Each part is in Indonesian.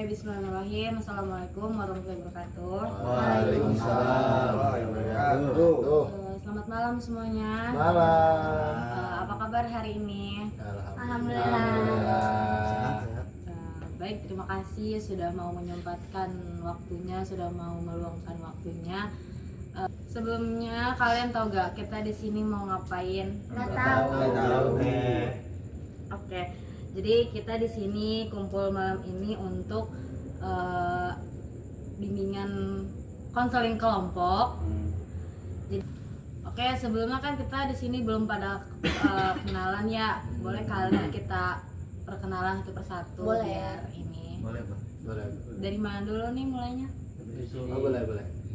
Bismillahirrahmanirrahim. Assalamualaikum warahmatullahi wabarakatuh. Waalaikumsalam warahmatullahi wabarakatuh. Selamat malam semuanya. Malam. Apa kabar hari ini? Alhamdulillah. Sehat. Baik, terima kasih sudah mau menyempatkan waktunya, sudah mau meluangkan waktunya. Sebelumnya kalian tahu gak kita di sini mau ngapain? Nggak tahu. Oke, jadi kita di sini kumpul malam ini untuk bimbingan konseling kelompok. Oke, sebelumnya kan kita di sini belum pada kenalan ya. Boleh kali kita perkenalan satu persatu. Boleh. Biar ini. Boleh. Dari mana dulu nih mulainya? Boleh.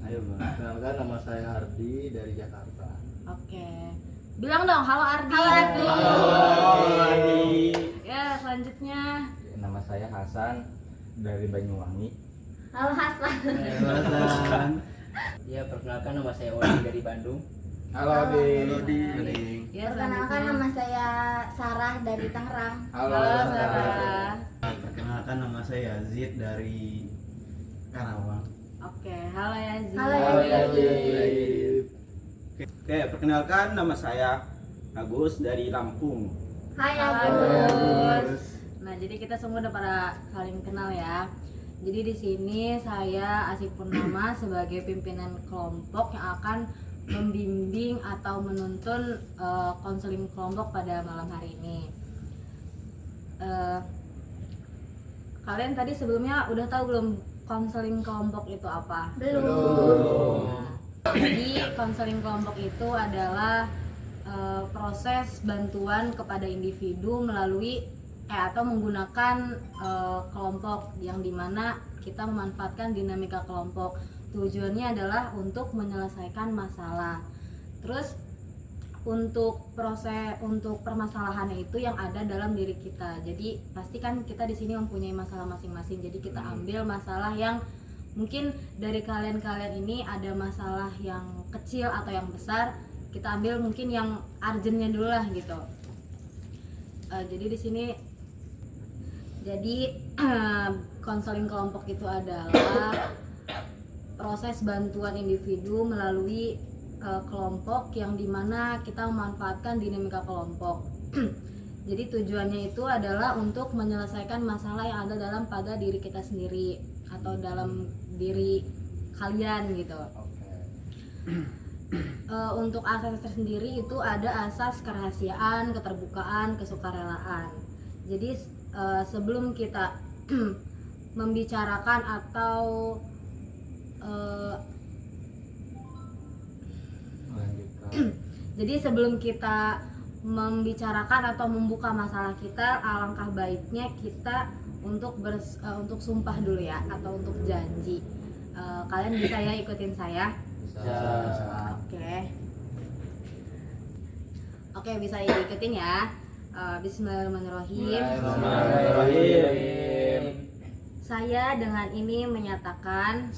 Ayo, kenalkan, nama saya Ardi dari Jakarta. Oke. Bilang dong, halo Ardi. Halo Ardi. Ya, selanjutnya. Nama saya Hasan dari Banyuwangi. Halo Hasan. Ya, perkenalkan nama saya Odi dari Bandung. Halo Ardi. Ya, Perkenalkan nama saya Sarah dari Tangerang. Halo Sarah. Perkenalkan, nama saya Yazid dari Karawang. Oke, halo Yazid. Halo, Yazid. Oke, perkenalkan, nama saya Agus dari Lampung. Hai Halo, Agus. Agus. Nah, jadi kita semua udah pada saling kenal ya. Jadi di sini saya Asik Purnama sebagai pimpinan kelompok yang akan membimbing atau menuntun konseling kelompok pada malam hari ini. Kalian tadi sebelumnya udah tahu belum konseling kelompok itu apa? Belum. Jadi konseling kelompok itu adalah proses bantuan kepada individu melalui atau menggunakan kelompok yang dimana kita memanfaatkan dinamika kelompok. Tujuannya adalah untuk menyelesaikan masalah. Terus untuk permasalahannya itu yang ada dalam diri kita. Jadi pasti kan kita di sini mempunyai masalah masing-masing. Jadi kita ambil masalah yang mungkin dari kalian ini ada masalah yang kecil atau yang besar, kita ambil mungkin yang urgentnya dulu lah gitu. Jadi di sini konseling kelompok itu adalah proses bantuan individu melalui kelompok yang dimana kita memanfaatkan dinamika kelompok. Jadi tujuannya itu adalah untuk menyelesaikan masalah yang ada pada diri kita sendiri atau dalam diri kalian gitu. Untuk asas tersendiri itu ada asas kerahasiaan, keterbukaan, kesukarelaan. Jadi sebelum kita membicarakan atau jadi sebelum kita membicarakan atau membuka masalah kita, alangkah baiknya kita untuk sumpah dulu ya, atau untuk janji. Kalian bisa ya ikutin saya? Oke, bisa ikutin ya. Bismillahirrahmanirrahim. Saya dengan ini menyatakan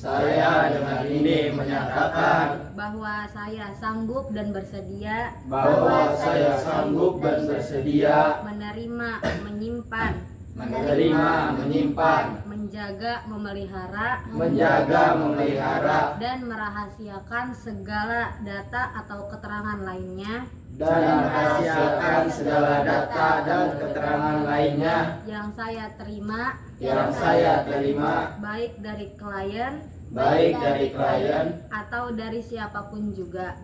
bahwa saya sanggup dan bersedia menerima, menyimpan, menjaga, memelihara, dan merahasiakan segala data atau keterangan lainnya yang saya terima baik dari klien atau dari siapapun juga,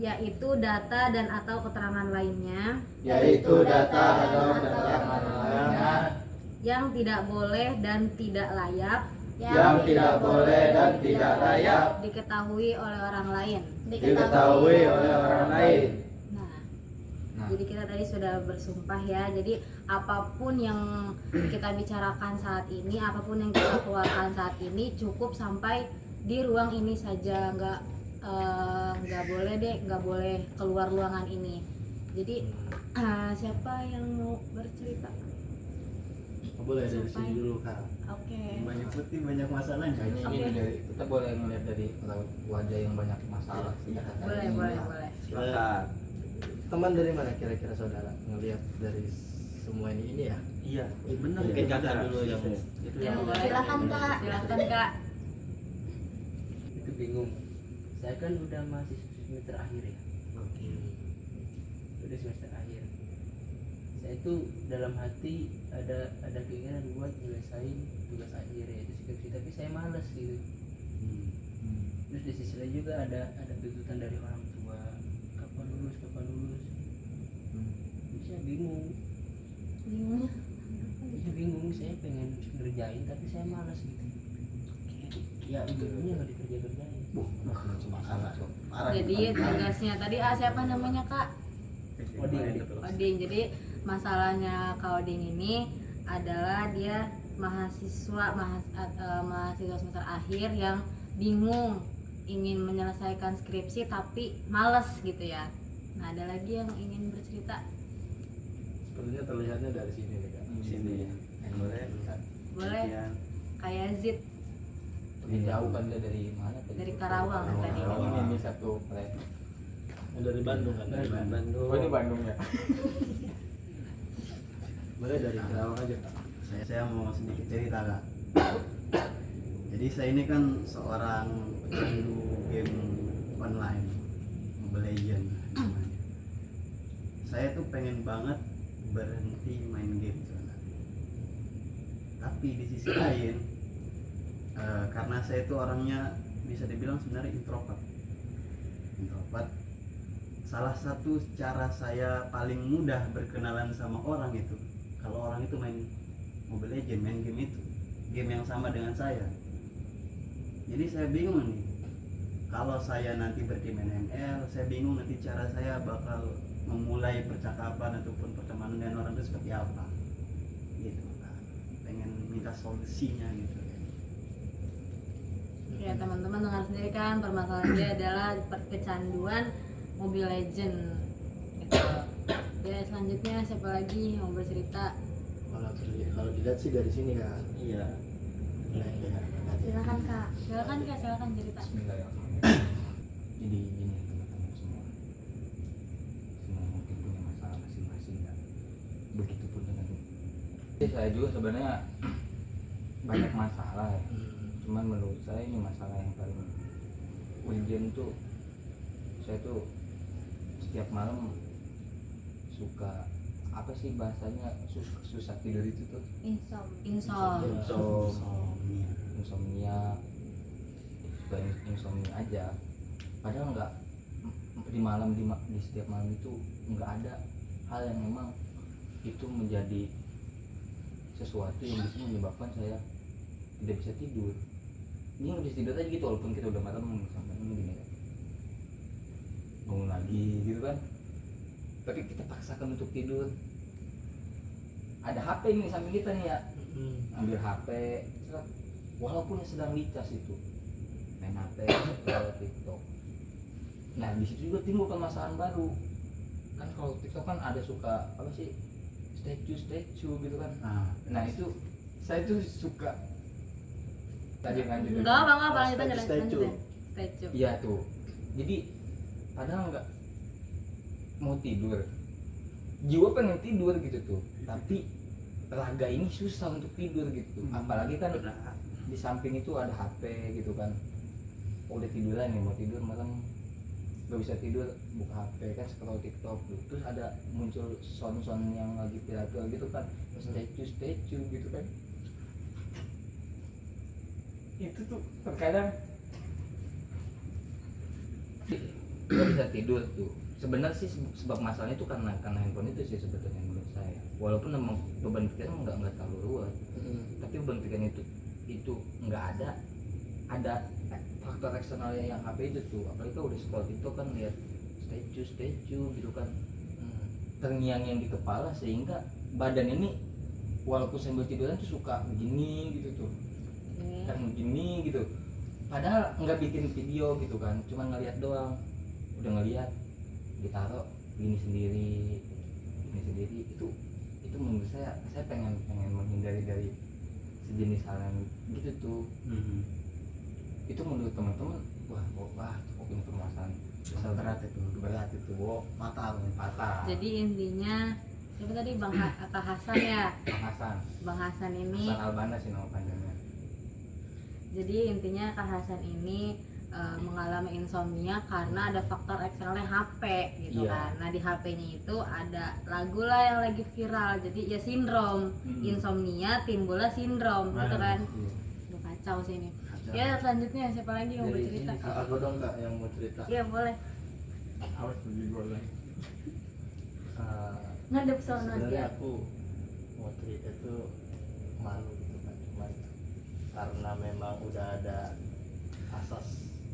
yaitu data dan atau keterangan lainnya yang tidak boleh dan tidak layak diketahui oleh orang lain. Nah, jadi kita tadi sudah bersumpah ya. Jadi apapun yang kita bicarakan saat ini, apapun yang kita keluarkan saat ini cukup sampai di ruang ini saja, nggak boleh keluar ruangan ini. Jadi siapa yang mau bercerita? Boleh dari sini dulu Kak. Oke. Banyak putih, banyak masalah. Kita boleh ngeliat dari wajah yang banyak masalah. Boleh. Silakan. Teman dari mana kira-kira saudara ngelihat dari semua ini ya. Iya, benar. Mungkin kakak dulu yang itu Ya, yang boleh. Silakan, Kak. Silakan Kak. Itu bingung. Saya kan udah masih semester akhir ya. Udah semester akhir. Saya itu dalam hati ada keinginan buat nyelesain tugas akhir yaitu skripsi, tapi saya malas gitu. Terus di sisi lain juga ada tuntutan dari orang tua, kapan lulus. Jadi saya bingung. Saya pengen ngerjain tapi saya malas gitu. Ya ujungnya nggak dikerjain. Jadi tugasnya tadi siapa namanya Kak? Odin. Jadi masalahnya Kak Odin ini adalah dia mahasiswa semester akhir yang bingung ingin menyelesaikan skripsi tapi males gitu ya. Nah, ada lagi yang ingin bercerita? Sepertinya terlihatnya dari sini nih kak. sini ya. Boleh. Boleh. Kayak Zid Lebih jauh kan dia dari mana tadi? dari Karawang tadi. Ini satu proyek. Yang dari Bandung kan? Dari Bandung. Oh ini Bandung ya? Boleh dari Karawang aja kak. Saya mau sedikit cerita kak. Jadi saya ini kan seorang pecandu game online, Mobile Legends namanya. Saya tuh pengen banget berhenti main game sebenarnya. Tapi di sisi lain, karena saya tuh orangnya bisa dibilang sebenarnya introvert. Salah satu cara saya paling mudah berkenalan sama orang itu kalau orang itu main Mobile Legends, main game itu, game yang sama dengan saya. Jadi saya bingung nih, kalau saya nanti berhenti main ML, saya bingung nanti cara saya bakal memulai percakapan ataupun pertemanan dengan orang itu seperti apa gitu. Nah, pengen minta solusinya gitu. Ya teman-teman dengar sendiri kan, permasalahan dia adalah kecanduan Mobile Legend gitu. Ya selanjutnya siapa lagi yang mau bercerita? Kalau dilihat sih dari sini kak. Iya. Silakan, Kak. Silakan Kak, silakan cerita. Bismillahirrahmanirrahim. Jadi gini teman-teman semua mungkin punya masalah masing-masing ya. Begitupun dengan saya juga sebenarnya banyak masalah ya. Cuman menurut saya ini masalah yang paling urgent tuh, saya tuh setiap malam suka apa sih bahasanya susah tidur itu tuh Insomnia. insomnia suka insomnia aja, padahal nggak di setiap malam itu nggak ada hal yang memang itu menjadi sesuatu yang bisa menyebabkan saya tidak bisa tidur. Ini nggak bisa tidur aja gitu walaupun kita udah malam sampai ini gini kan, bangun lagi gitu kan, tapi kita paksakan untuk tidur. Ada HP nih samping kita nih ya, ambil HP walaupun sedang dicas itu main HP scroll TikTok. Nah di situ juga timbul permasalahan baru kan. Kalau TikTok kan ada suka apa sih, statue gitu kan. Nah itu saya tuh suka tadi lanjut Enggak, Bang, lanjutin Statue. Statue. iya tuh. Jadi padahal nggak mau tidur, jiwa pengen tidur gitu tuh, tapi raga ini susah untuk tidur gitu. Apalagi kan di samping itu ada HP gitu kan. Udah tiduran nih, mau tidur malam gak bisa tidur, buka HP kan, scroll TikTok gitu. Terus ada muncul sound yang lagi viral gitu kan, statue gitu kan. Itu tuh terkadang gak bisa tidur tuh. Sebenarnya sih sebab masalahnya itu karena handphone itu sih sebetulnya menurut saya. Walaupun memang beban pikiran nggak terlalu ruwet, tapi beban pikiran itu nggak ada faktor eksternalnya yang HP itu tuh. Apalagi kalau udah scroll TikTok kan lihat statue gitu kan, terngiang-ngiang di kepala sehingga badan ini walaupun sambil tiduran tuh suka begini gitu tuh, kan begini gitu. Padahal nggak bikin video gitu kan, cuma ngeliat doang. Udah ngeliat ditaruh gini sendiri itu menurut saya pengen menghindari dari sejenis hal yang gitu tuh. Itu menurut teman-teman wah cukup informasi besar, berat itu fatal. Jadi intinya siapa tadi Kak Hasan ya. Bang Hasan. Bang Hasan ini Hasan Albana sih nama panjangnya. jadi intinya Kak Hasan ini mengalami insomnia karena ada faktor eksternalnya HP gitu Iya. kan. Nah di HP-nya itu ada lagu lah yang lagi viral. Jadi ya sindrom insomnia timbullah sindrom gitu kan. Udah kacau sih ini. Ya selanjutnya siapa lagi yang mau Dari bercerita? sini. Aku dong Kak yang mau cerita. Iya boleh. Harus lebih boleh. Ngadep sono Sebenarnya aja. aku mau cerita tuh malu gitu kan, cuman karena memang udah ada asas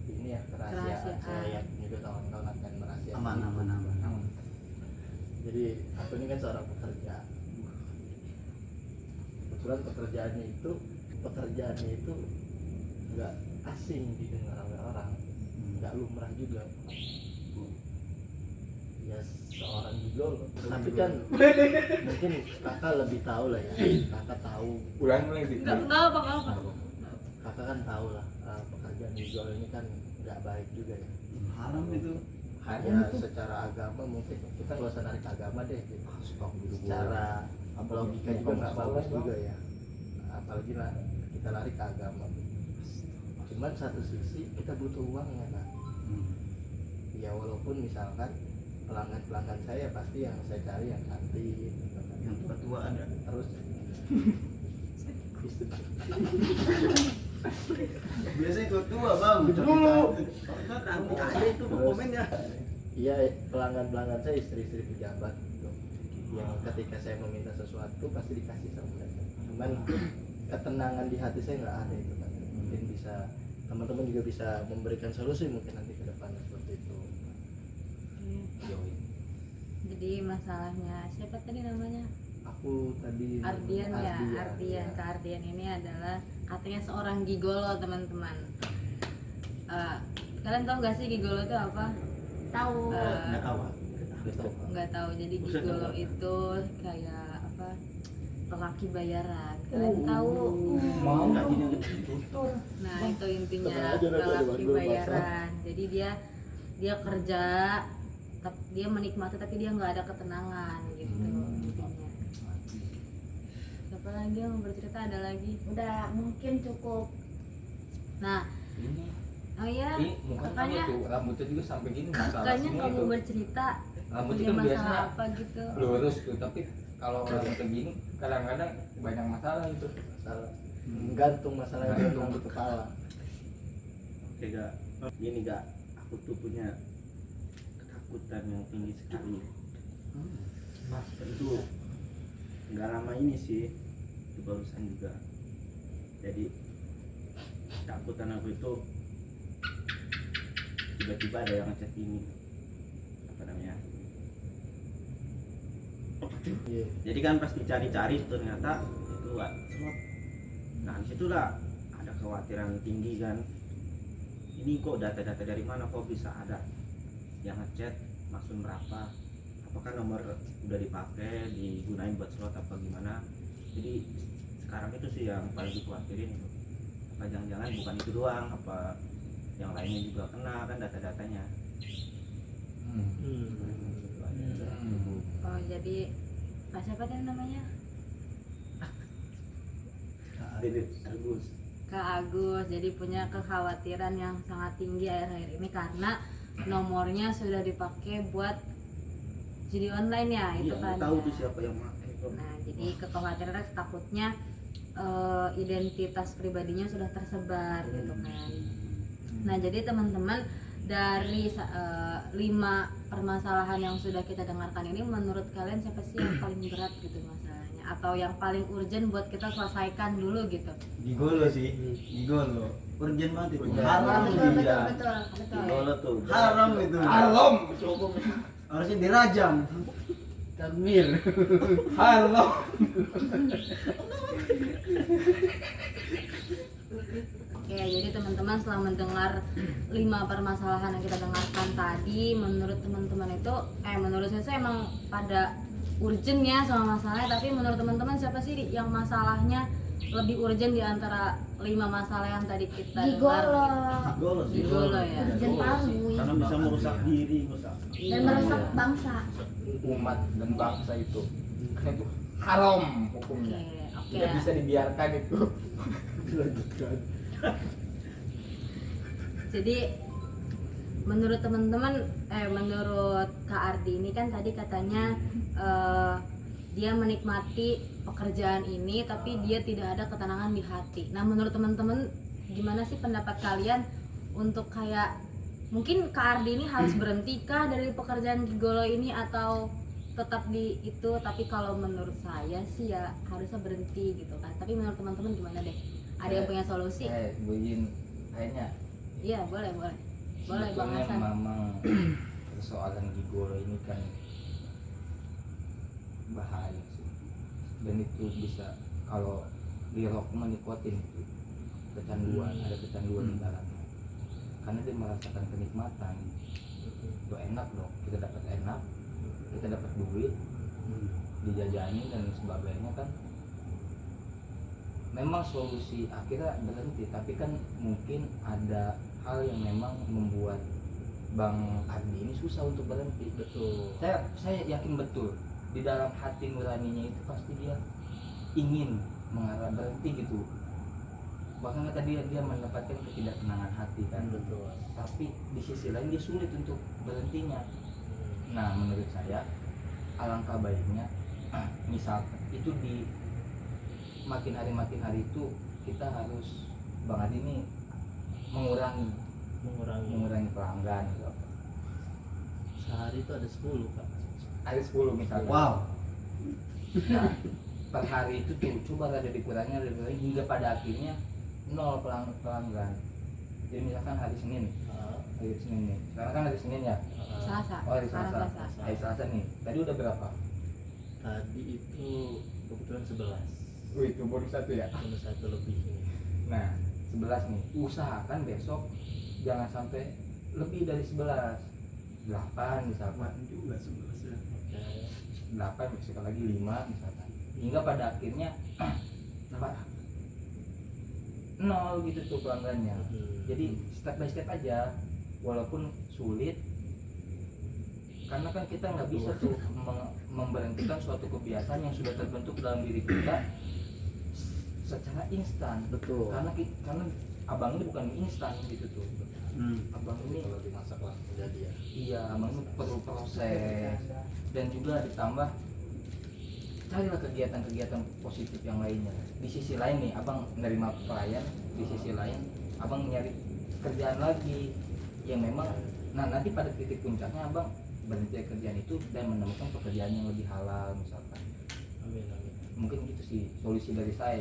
ini ya kerahasiaan, Kerahasiaan. saya yakin juga kawan-kawan akan merahasiakan. aman. Jadi aku ini kan seorang pekerja. Kebetulan pekerjaannya itu nggak asing didengar oleh orang, nggak lumrah juga. Ya seorang gigolo, tapi kan mungkin kakak lebih tahu lah ya, kakak tahu, Ulang lagi. Enggak apa-apa. kakak kan tahu lah pekerjaan gigolo ini kan nggak baik juga ya. Haram itu. Ya secara agama mungkin kita nggak usah narik agama deh, gitu. Secara logika juga nggak bagus juga ya, apalagi lah kita lari ke agama. Cuman satu sisi kita butuh uang ya kan. Ya walaupun misalkan pelanggan saya pasti yang saya cari yang cantik gitu kan. Yang tua ada. Terus Biasanya tua bang. Nanti aja itu komennya. iya pelanggan saya istri-istri pejabat gitu, yang ketika saya meminta sesuatu pasti dikasih sama mereka. Cuman ketenangan di hati saya nggak ada itu kan. Mungkin bisa teman-teman juga bisa memberikan solusi mungkin nanti ke depan seperti itu. Jadi masalahnya siapa tadi namanya? Aku tadi Ardian ya, Ardian. Ardian. Kak Ardian ini adalah katanya seorang gigolo teman-teman. Kalian tahu nggak sih gigolo itu apa? Tahu. Nggak tahu. Gitu. Nggak tahu. Jadi Buset, gigolo nggak. itu kayak apa? Lelaki bayaran. Kalian tahu? Mau Nggak gini. Nah itu intinya Tenang aja, nanti ada lelaki bandul bayaran. Jadi dia kerja, tapi dia menikmati tapi dia nggak ada ketenangan gitu intinya. Siapa lagi yang mau bercerita? Ada lagi? Udah mungkin cukup. Nah, Ini oh iya, mukanya kakaknya tuh rambutnya juga sampai gini masalah kakaknya semua kamu itu. bercerita Rambutnya punya kan masalah biasanya apa gitu? lurus tuh, tapi kalau rambutnya gini kadang-kadang banyak masalah itu. Masalah gantung masalah gantung di kepala. Oke gak. Gini gak. Aku tuh punya ketakutan yang tinggi sekali. Itu nggak lama ini sih. Itu barusan juga. Jadi ketakutan aku itu tiba-tiba ada yang ngechat ini apa namanya. Iya. Jadi kan pas dicari-cari ternyata itu slot. Nah disitulah ada kekhawatiran tinggi kan. Ini kok data-data dari mana kok bisa ada yang ngechat maksud berapa? Apakah nomor udah dipakai digunain buat slot apa gimana? Jadi sekarang itu sih yang paling dikhawatirin itu. Apa jangan-jangan bukan itu doang, apa yang lainnya juga kena kan data-datanya. Oh jadi siapa tadi namanya? Dedek Agus. Kak Agus. Jadi punya kekhawatiran yang sangat tinggi akhir-akhir ini karena nomornya sudah dipakai buat judi online ya itu Iya, kan. tahu ya. tuh siapa yang pakai kok. Nah jadi kekhawatirannya takutnya identitas pribadinya sudah tersebar gitu kan. Nah jadi teman-teman dari 5 permasalahan yang sudah kita dengarkan ini menurut kalian siapa sih yang paling berat gitu masalahnya atau yang paling urgent buat kita selesaikan dulu gitu? Gigolo sih. Gigolo. Urgent banget itu. Urgent. Haram Betul betul dia. betul betul. Gigolo tuh. Haram itu. Haram. Harusnya dirajam. Tamir. Haram. Oke, jadi teman-teman setelah mendengar 5 permasalahan yang kita dengarkan tadi, menurut teman-teman itu, menurut saya emang pada urgent ya sama masalahnya, tapi menurut teman-teman siapa sih yang masalahnya lebih urgent di antara 5 masalah yang tadi kita dengar? Gigolo. Gigolo sih. Gigolo ya. Urgent parui Karena bisa merusak diri, merusak. dan merusak bangsa. Umat dan bangsa itu. karena itu haram Oke, hukumnya, oke. tidak bisa dibiarkan itu. Dilanjutkan. Jadi menurut teman-teman, menurut Kak Ardi ini kan tadi katanya dia menikmati pekerjaan ini tapi dia tidak ada ketenangan di hati. Nah, menurut teman-teman gimana sih pendapat kalian untuk kayak mungkin Kak Ardi ini harus berhenti kah dari pekerjaan gigolo ini atau tetap di itu? Tapi kalau menurut saya sih ya harusnya berhenti gitu kan. Tapi menurut teman-teman gimana deh? Ada yang punya solusi? Bu Yin, kayaknya Iya, boleh Bang sebetulnya Hasan. memang persoalan gigolo ini kan bahaya sih, dan itu bisa kalau di rok nikotin itu kecanduan, ada kecanduan di dalamnya, karena dia merasakan kenikmatan. Itu enak dong, kita dapat enak, kita dapat duit, dijajani dan sebagainya kan. Memang solusi akhirnya berhenti, tapi kan mungkin ada hal yang memang membuat Bang Ardi ini susah untuk berhenti. Betul. Saya yakin betul di dalam hati nuraninya itu pasti dia ingin mengarah berhenti gitu. Bahkan tadi dia mendapatkan ketidaktenangan hati kan. Betul. Tapi di sisi lain dia sulit untuk berhentinya. Nah, menurut saya alangkah baiknya misalkan itu di makin hari itu kita harus Bang Ardi ini mengurangi pelanggan gitu. Sehari itu ada 10 Kak. Ada 10 misalnya. Wow. Nah, per hari itu tuh coba ada dikurangi hingga pada akhirnya 0 pelanggan. Jadi misalkan hari Senin nih. Sekarang kan hari Senin ya. Selasa. Oh, hari Sekarang Selasa. Hari Selasa nih. Tadi udah berapa? Tadi itu kebetulan 11. Wih, itu baru 1 ya. Cuma 1 lebih ini. Nah, 11 nih. Usahakan besok jangan sampai lebih dari 11. 8 misalkan. Juga 11 ya. Oke. 8 misalkan lagi 5 misalkan. Hingga pada akhirnya 0 gitu tuh pelanggannya. Jadi step by step aja, walaupun sulit, karena kan kita nggak bisa tuh memberhentikan suatu kebiasaan yang sudah terbentuk dalam diri kita secara instan. Betul. Karena abang ini bukan instan gitu tuh. Abang ini Kalau dimasak langsung jadi ya. iya, abang ini perlu proses, dan juga ditambah carilah kegiatan-kegiatan positif yang lainnya. Di sisi lain nih, abang menerima klien, di sisi lain abang nyari kerjaan lagi yang memang, nah nanti pada titik puncaknya abang berhenti dari kerjaan itu dan menemukan pekerjaan yang lebih halal misalkan. Amin. Mungkin gitu sih solusi dari saya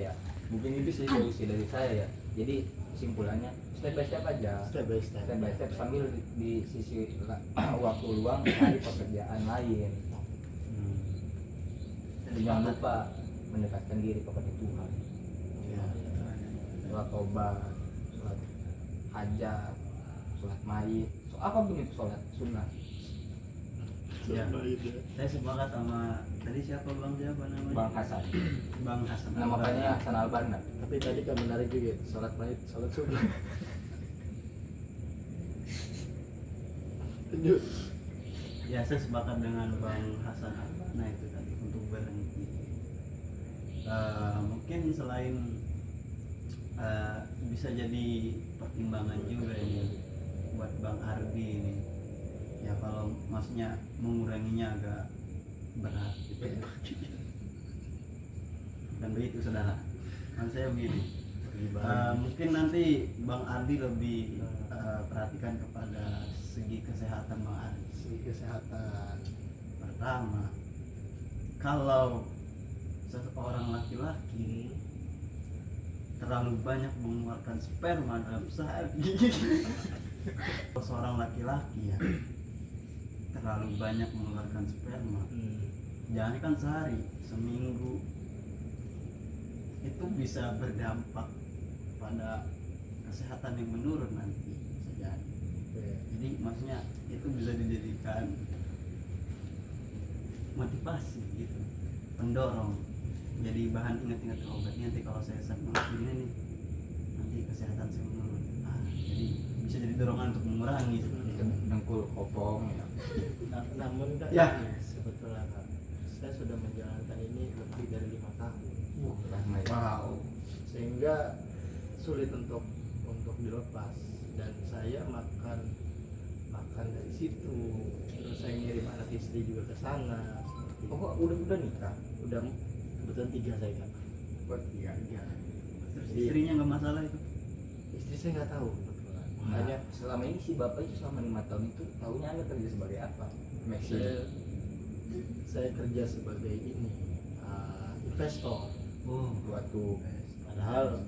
ya. Jadi kesimpulannya step by step aja, Step by step. sambil di sisi waktu luang cari pekerjaan lain. Dan jangan lupa mendekatkan diri kepada Tuhan. Ya. Sholat tobat, sholat hajat, sholat mayit, apapun itu sholat sunnah. Ya. Saya sepakat sama tadi siapa namanya? Bang Hasan. Bang Hasan. Nah makanya Hasan Al-Banna. Tapi tadi kan menarik juga, sholat mayit, sholat sunnah. Lanjut. Ya, saya sepakat dengan Bang Hasan. Nah, itu tadi untuk berhenti. Mungkin selain bisa jadi pertimbangan juga ini buat Bang Ardi ini. Ya kalau maksudnya menguranginya agak berat gitu ya. Dan begitu saudara. Kan saya begini. Mungkin nanti Bang Ardi lebih perhatikan kepada segi kesehatan Bang Ardi. Segi kesehatan. Pertama, kalau seorang laki-laki terlalu banyak mengeluarkan sperma dalam sehari, kalau seorang laki-laki ya terlalu banyak mengeluarkan sperma, jangan kan sehari, seminggu, itu bisa berdampak pada kesehatan yang menurun nanti bisa jadi. Jadi maksudnya itu bisa dijadikan motivasi gitu, pendorong, jadi bahan ingat-ingat obatnya. Nanti kalau saya sering ini nih, nanti kesehatan saya menurun. Jadi bisa jadi dorongan untuk mengurangi seperti itu. Dengkul kopong ya. Namun Kak, Ya. sebetulnya Kak, saya sudah menjalankan ini lebih dari 5 tahun. Lama ya. Wow. Sehingga sulit untuk dilepas, dan saya makan dari situ, terus saya ngirim anak istri juga ke sana. Oh, udah nikah. Udah kebetulan 3 saya kan. Buat tiga. Terus istrinya nggak masalah itu? Istri saya nggak tahu kebetulan. Nah, Makanya selama ini si bapak itu selama 5 tahun itu tahunya anda kerja sebagai apa? Maxi. saya kerja sebagai ini investor. Oh, Waktu Padahal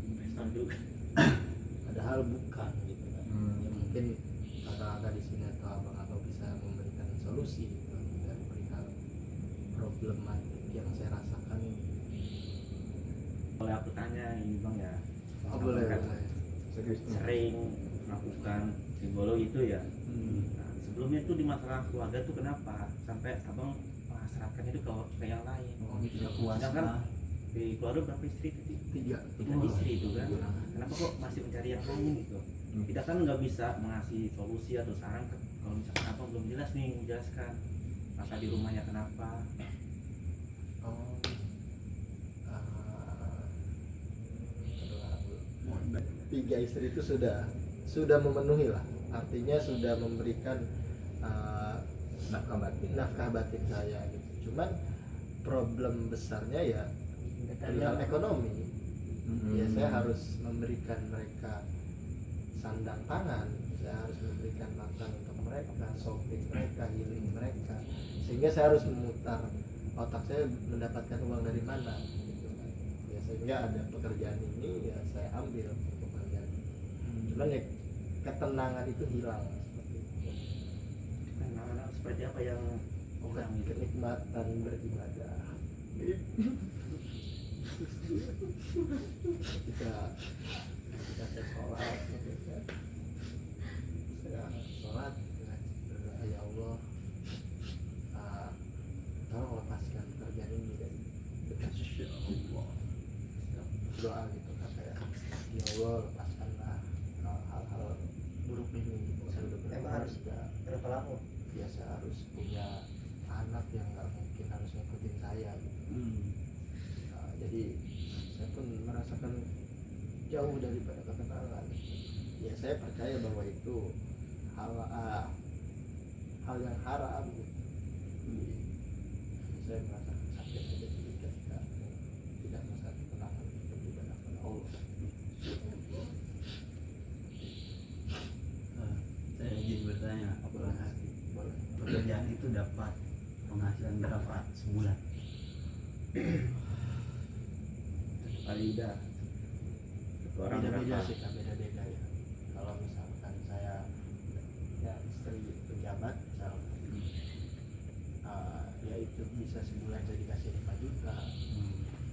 investor juga. padahal bukan gitu kan. Ya mungkin kakak-kakak di sini atau abang-abang bisa memberikan solusi gitu, dari perihal problematik yang saya rasakan ini. Boleh aku tanya ini bang ya? Oh, boleh, Kan boleh. serius. sering melakukan simbolo itu ya. Nah, sebelumnya tuh di masalah keluarga tuh kenapa sampai abang menghasratkan itu ke yang lain? Oh, tidak puas. Sedangkan di keluarga berapa istri itu? 3. Tiga istri itu kan. Kenapa kok masih mencari yang lain gitu? Kita kan nggak bisa mengasih solusi atau saran kalau misalkan abang belum jelas nih menjelaskan masa di rumahnya kenapa. Oh, 3 istri itu sudah memenuhi lah, artinya sudah memberikan nafkah batin saya gitu. Cuman problem besarnya ya perihal ekonomi. Ya saya harus memberikan mereka sandang pangan, saya harus memberikan makan untuk mereka, shopping mereka, healing mereka, sehingga saya harus memutar otak saya mendapatkan uang dari mana gitu kan. Ya sehingga ada pekerjaan ini ya saya ambil untuk pekerjaan ini. Cuman ya ketenangan itu hilang seperti itu. Nah, seperti apa yang Bukan kenikmatan beribadah. ketika saya sholat gitu kan, saya sholat berdoa, ya Allah, tolong lepaskan pekerjaan ini dari Insya Allah, doa gitu kan, kayak ya Allah lepaskanlah hal-hal buruk ini gitu. Saya udah berdoa juga berapa lama? biasa harus punya anak yang nggak mungkin harus ngikutin saya gitu. Nah, jadi saya pun merasakan jauh daripada ketenangan. Ya saya percaya bahwa itu hal yang haram gitu. Saya merasakan sakit saja ketika tidak merasa ketenangan beribadah kepada Allah. Saya izin bertanya, Boleh, boleh. pekerjaan itu dapat penghasilan berapa sebulan? kali udah satu orang Beda-beda berapa? sih Kak, beda-beda ya. Kalau misalkan saya ya istri pejabat misalkan, ya itu bisa sebulan saya dikasih 5 juta.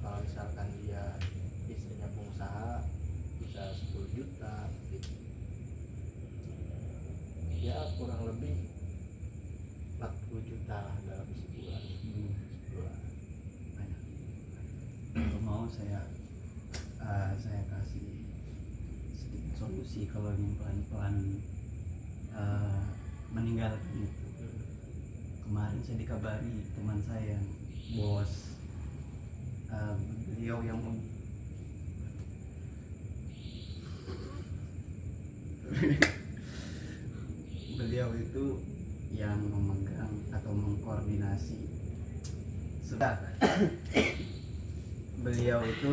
Kalau misalkan dia istrinya pengusaha bisa 10 juta gitu. Ya kurang lebih 40 juta lah dalam sebulan. Banyak. Kalau mau saya kasih sedikit solusi kalau ingin pelan-pelan meninggalkan itu. Kemarin saya dikabari teman saya yang bos, beliau yang beliau itu yang memegang atau mengkoordinasi sudah beliau itu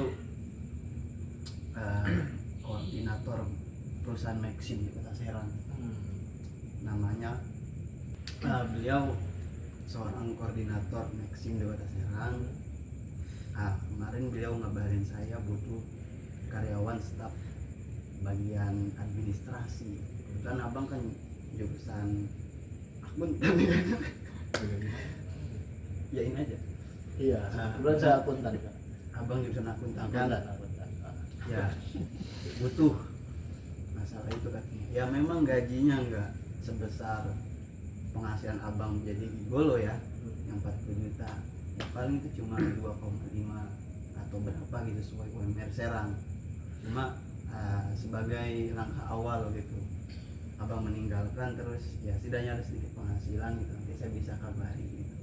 koordinator perusahaan Maxim di Kota Serang namanya. Beliau seorang koordinator Maxim di Kota Serang. Kemarin beliau ngabarin saya butuh karyawan staf bagian administrasi. Kan abang kan jurusan akuntan ya ini aja. Iya, kebetulan saya akuntan Kak. Abang jurusan akuntan. Akuntan. Ya butuh masalah itu katanya. Ya memang gajinya nggak sebesar penghasilan abang jadi gigolo ya, yang 40 juta. Ya, paling itu cuma 2,5 atau berapa gitu sesuai UMR Serang. Cuma sebagai langkah awal gitu, abang meninggalkan terus ya setidaknya ada sedikit penghasilan gitu, nanti saya bisa kabari gitu.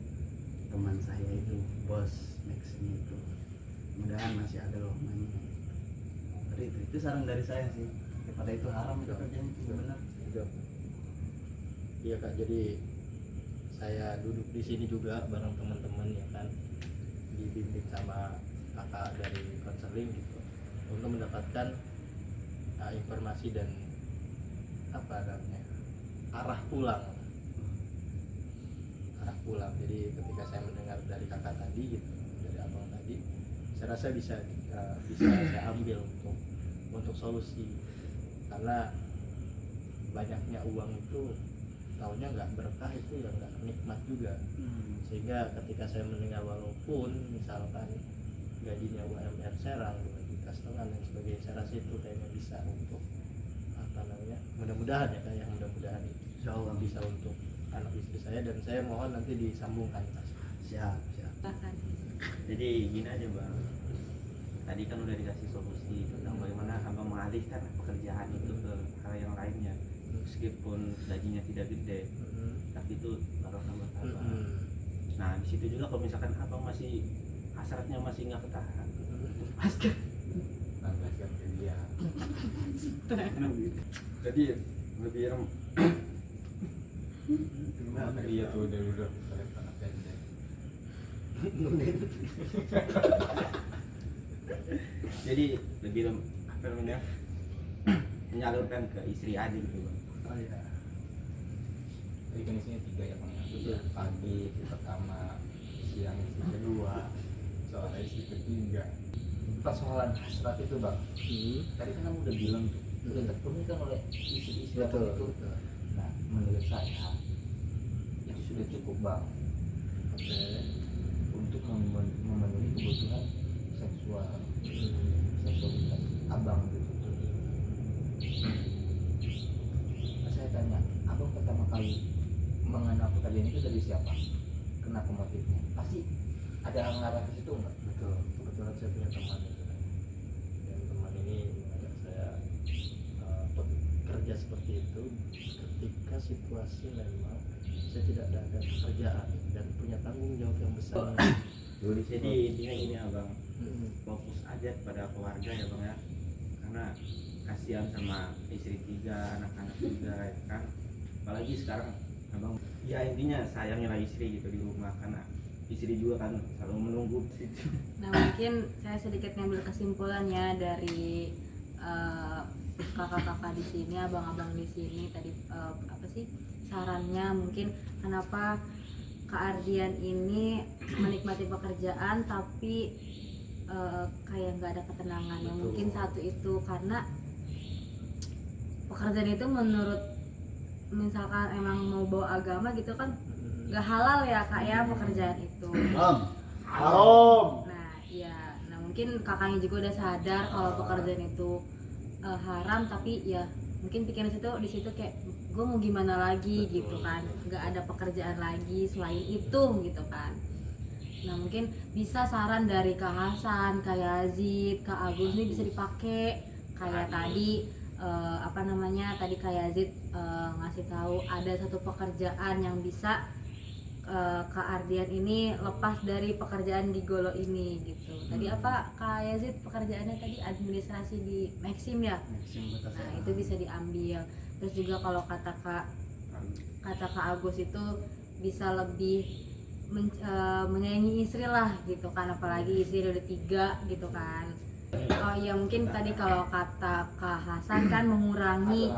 teman saya itu bos Maxim itu, mudahan masih ada lowongannya. Tapi itu saran dari saya sih, daripada itu haram itu kerjanya itu benar. Gitu. Iya Kak, jadi saya duduk di sini juga bareng teman-teman ya kan, dibimbing sama kakak dari konseling gitu untuk mendapatkan informasi dan apa namanya arah pulang. Jadi ketika saya mendengar dari kakak tadi gitu, dari abang tadi, saya rasa bisa saya ambil untuk solusi, karena banyaknya uang itu tahunya nggak berkah, itu ya nggak nikmat juga. Sehingga ketika saya mendengar walaupun misalkan gajinya UMR Serang 2,5 juta dan sebagainya, saya rasa itu kayaknya bisa untuk apa namanya, mudah-mudahan ya kayak mudah-mudahan insya Allah bisa untuk anak istri saya, dan saya mohon nanti disambungkan Mas. Siap. Bahkan. Jadi gini aja bang, tadi kan udah dikasih solusi tentang bagaimana abang mengalihkan pekerjaan itu ke hal yang lainnya, meskipun gajinya tidak gede, tapi itu barokah buat abang. Nah di situ juga kalau misalkan abang masih hasratnya masih nggak ketahan, lepaskan dia. jadi lebih Iya tuh udah anak pendek. jadi lebih apa namanya menyalurkan ke istri aja gitu bang. Oh iya. Jadi kan isinya 3 ya bang, pagi istri pertama, siang istri kedua, sore istri ketiga. Persoalan hasrat itu bang, tadi kan kamu udah bilang tuh, udah terpenuhi kan oleh istri-istri abang itu. Betul. Nah menurut saya itu sudah cukup bang. Oke. Untuk memenuhi kebutuhan seksualitas abang gitu. Nah, saya tanya, abang pertama kali mengenal pekerjaan itu dari siapa? Kenapa motifnya? Pasti ada ngarah ke situ nggak? Betul, kebetulan saya punya teman itu kan, dan teman ini mengajak saya bekerja seperti itu ketika situasi memang saya tidak ada pekerjaan dan punya tanggung jawab yang besar. Jadi intinya gini abang, fokus aja pada keluarga ya bang ya, karena kasihan sama istri 3, anak-anak juga ya kan, apalagi sekarang abang ya intinya sayangnya istri gitu di rumah, karena istri juga kan selalu menunggu situ. Nah mungkin saya sedikit ngambil kesimpulannya dari kakak-kakak di sini, abang-abang di sini tadi, apa sih sarannya, mungkin kenapa Kak Ardian ini menikmati pekerjaan tapi kayak nggak ada ketenangan. Yang mungkin satu itu karena pekerjaan itu menurut misalkan emang mau bawa agama gitu kan nggak halal ya Kak ya pekerjaan itu. Haram. Nah iya, nah mungkin kakaknya juga udah sadar kalau pekerjaan itu haram, tapi ya mungkin pikiran di situ kayak gue mau gimana lagi gitu kan, nggak ada pekerjaan lagi selain itu gitu kan. Nah mungkin bisa saran dari Kak Hasan, Kak Yazid, Kak Agus ini bisa dipakai kayak tadi apa namanya, tadi Kak Yazid ngasih tahu ada satu pekerjaan yang bisa Kak Ardian ini lepas dari pekerjaan di Golo ini gitu. Tadi apa Kak Yazid pekerjaannya tadi administrasi di Maxim ya? Nah itu bisa diambil. Terus juga kalau kata Kak Agus itu bisa lebih menyayangi istri lah gitu kan, apalagi istri udah 3 gitu kan. Oh iya mungkin tadi kalau kata Kak Hasan kan mengurangi,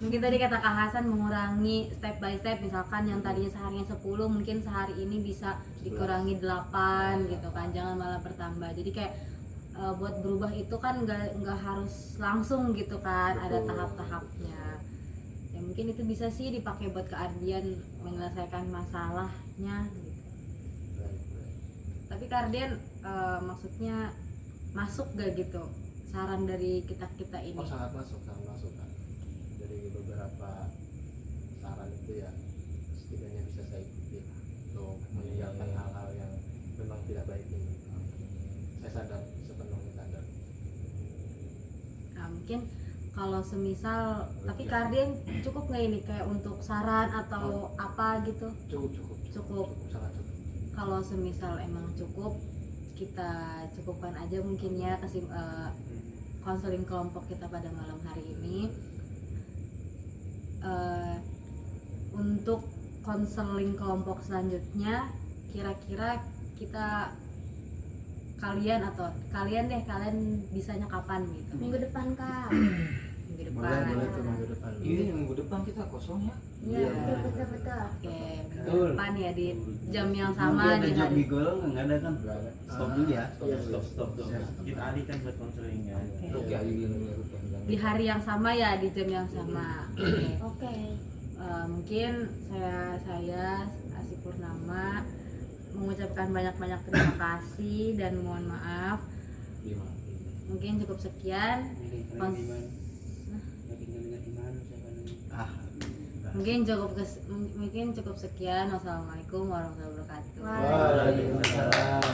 mungkin tadi kata Kak Hasan mengurangi step by step, misalkan yang tadinya seharinya 10 mungkin sehari ini bisa dikurangi 8 gitu kan, jangan malah bertambah. Jadi kayak buat berubah itu kan nggak harus langsung gitu kan, ada tahap-tahapnya ya. Mungkin itu bisa sih dipakai buat Kak Ardian menyelesaikan masalahnya gitu. Tapi Kak Ardian maksudnya masuk gak gitu saran dari kita ini? Oh sangat masuk kan. Dari beberapa saran itu ya setidaknya bisa saya ikuti untuk meninggalkan hal-hal yang memang tidak baik ini. Saya sadar, sepenuhnya sadar. Nah mungkin kalau semisal tapi Kardian cukup nggak ini kayak untuk saran atau apa gitu? Cukup. sangat cukup. Kalau semisal emang cukup, kita cukupkan aja mungkin ya konseling kelompok kita pada malam hari ini. Untuk konseling kelompok selanjutnya, kira-kira kalian bisanya kapan gitu? Minggu depan Kak. Minggu Boleh depan. tuh minggu depan. Iya, minggu depan kita kosong ya. Iya, betul. Oke, minggu Betul. depan ya di jam yang Nanti sama ada di job hari. di golong nggak ada kan? Nggak ada. Stop dulu ya. Iya, Stop tuh. Kita alihkan buat konselingnya. Oke. Rukyah rukyah. Di hari yang sama ya, di jam yang sama. Oke. Oke. Mungkin saya Asih Purnama mengucapkan banyak-banyak terima kasih dan mohon maaf. Mungkin cukup sekian. Kalian di mana? Lagi dengar di mana siapa namanya? Mungkin cukup sekian. Wassalamualaikum warahmatullahi wabarakatuh. Waalaikumsalam.